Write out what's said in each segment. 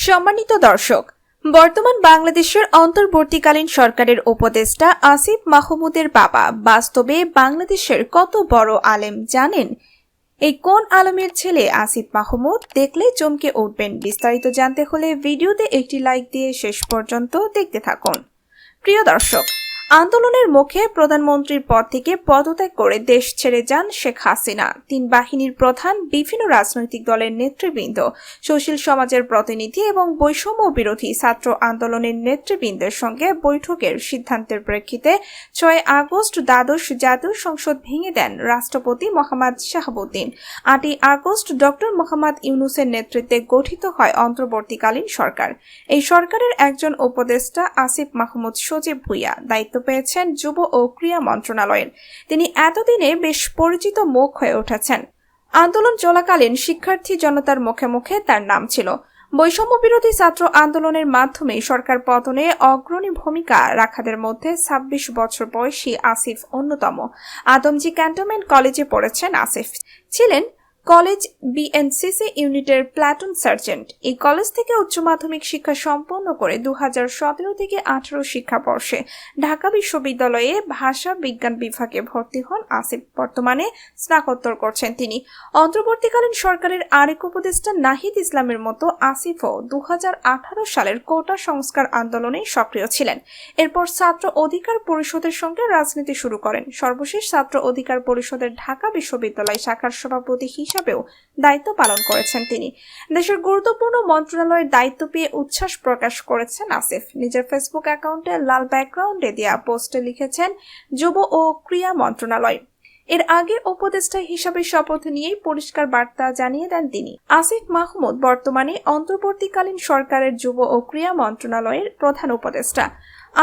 সম্মানিত দর্শক, বর্তমান বাংলাদেশের অন্তর্বর্তীকালীন সরকারের উপদেষ্টা আসিফ মাহমুদের বাবা বাস্তবে বাংলাদেশের কত বড় আলেম জানেন? এই কোন আলেমের ছেলে আসিফ মাহমুদ? দেখলে চমকে উঠবেন। বিস্তারিত জানতে হলে ভিডিওতে একটি লাইক দিয়ে শেষ পর্যন্ত দেখতে থাকুন। প্রিয় দর্শক, আন্দোলনের মুখে প্রধানমন্ত্রীর পদ থেকে পদত্যাগ করে দেশ ছেড়ে যান শেখ হাসিনা। তিন বাহিনীর প্রধান, বিভিন্ন রাজনৈতিক দলের নেতৃবৃন্দ, সুশীল সমাজের প্রতিনিধি এবং বৈষম্য বিরোধী ছাত্র আন্দোলনের নেতৃবৃন্দের সঙ্গে বৈঠকের সিদ্ধান্তের প্রেক্ষিতে 6 আগস্ট দ্বাদশ জাতীয় সংসদ ভেঙে দেন রাষ্ট্রপতি মোহাম্মদ শাহাবুদ্দিন। 8 আগস্ট ডক্টর মোহাম্মদ ইউনূসের নেতৃত্বে গঠিত হয় অন্তর্বর্তীকালীন সরকার। এই সরকারের একজন উপদেষ্টা আসিফ মাহমুদ সজীব ভুইয়া দায়িত্ব পেয়েছেন যুব ও ক্রীড়া মন্ত্রণালয়ের। তিনি এতদিনে বেশ পরিচিত মুখ হয়ে উঠেছেন। আন্দোলন চলাকালীন শিক্ষার্থী জনতার মুখে মুখে তার নাম ছিল। বৈষম্য বিরোধী ছাত্র আন্দোলনের মাধ্যমে সরকার পতনে অগ্রণী ভূমিকা রাখাদের মধ্যে 26 বছর বয়সী আসিফ অন্যতম। আদমজী ক্যান্টনমেন্ট কলেজে পড়েছেন আসিফ। ছিলেন কলেজ বিএনসিসি ইউনিটের প্লাটুন সার্জেন্ট। এই কলেজ থেকে উচ্চ মাধ্যমিক শিক্ষা সম্পন্ন করে 2017 থেকে 18 শিক্ষাবর্ষে ঢাকা বিশ্ববিদ্যালয়ে ভাষা বিজ্ঞান বিভাগে ভর্তি হন আসিফ। বর্তমানে স্নাতকোত্তর করছেন তিনি। অন্তর্বর্তীকালীন সরকারের আরেক উপদেষ্টা নাহিদ ইসলামের মতো আসিফও 2018 সালের কোটা সংস্কার আন্দোলনে সক্রিয় ছিলেন। এরপর ছাত্র অধিকার পরিষদের সঙ্গে রাজনীতি শুরু করেন। সর্বশেষ ছাত্র অধিকার পরিষদের ঢাকা বিশ্ববিদ্যালয় শাখার সভাপতি হিসাবেও দায়িত্ব পালন করেছেন তিনি। দেশের গুরুত্বপূর্ণ মন্ত্রণালয়ের দায়িত্ব পেয়ে উচ্ছ্বাস প্রকাশ করেছেন আসিফ। নিজের ফেসবুক অ্যাকাউন্টে লাল ব্যাকগ্রাউন্ডে দেয়া পোস্টে লিখেছেন যুব ও ক্রীড়া মন্ত্রণালয়। এর আগে উপদেষ্টা হিসাবে শপথ নিয়েই পরিষ্কার বার্তা জানিয়ে দেন তিনি। আসিফ মাহমুদ বর্তমানে অন্তর্বর্তীকালীন সরকারের যুব ও ক্রীড়া মন্ত্রণালয়ের প্রধান উপদেষ্টা।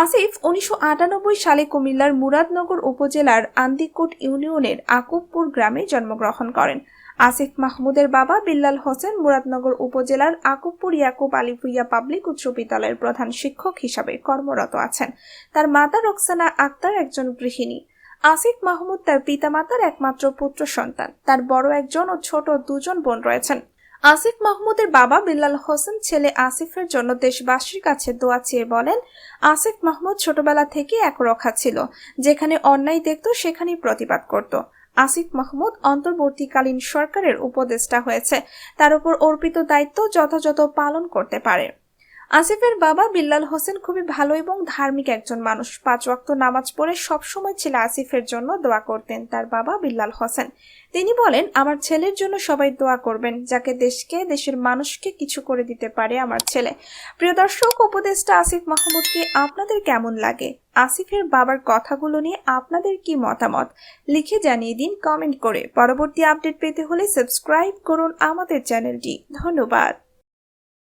আসিফ 1998 সালে কুমিল্লার মুরাদনগর উপজেলার আন্দিকোট ইউনিয়নের আকুবপুর গ্রামে জন্মগ্রহণ করেন। আসিফ মাহমুদের বাবা বিল্লাল হোসেন মুরাদনগর উপজেলার আকুবপুর ইয়াকুব আলী ভুইয়া পাবলিক উচ্চ বিদ্যালয়ের প্রধান শিক্ষক হিসাবে কর্মরত আছেন। তার মাতা রোকসানা আক্তার একজন গৃহিণী। আসিফ মাহমুদ তার পিতামাতার একমাত্র পুত্র সন্তান। তার বড় একজন ও ছোট দুজন বোন রয়েছেন। আসিফ মাহমুদের বাবা বিল্লাল হোসেন ছেলে আসিফের জন্য দেশবাসীর কাছে দোয়া চেয়ে বলেন, আসিফ মাহমুদ ছোটবেলা থেকে একরোখা ছিল। যেখানে অন্যায় দেখত সেখানেই প্রতিবাদ করত। আসিফ মাহমুদ অন্তর্বর্তীকালীন সরকারের উপদেষ্টা হয়েছে। তার উপর অর্পিত দায়িত্ব যথাযথ পালন করতে পারে। আসিফের বাবা বিল্লাল হোসেন খুবই ভালো এবং ধার্মিক একজন মানুষ। 5 ওয়াক্ত নামাজ পড়ে সবসময় ছেলে আসিফের জন্য দোয়া করতেন তার বাবা বিল্লাল হোসেন। তিনি বলেন, আমার ছেলের জন্য সবাই দোয়া করবেন, যাকে দেশকে, দেশের মানুষকে কিছু করে দিতে পারে আমার ছেলে। প্রিয় দর্শক, উপদেষ্টা আসিফ মাহমুদকে আপনাদের কেমন লাগে? আসিফের বাবার কথাগুলো নিয়ে আপনাদের কি মতামত? লিখে জানিয়ে দিন কমেন্ট করে। পরবর্তী আপডেট পেতে হলে সাবস্ক্রাইব করুন আমাদের চ্যানেলটি। ধন্যবাদ।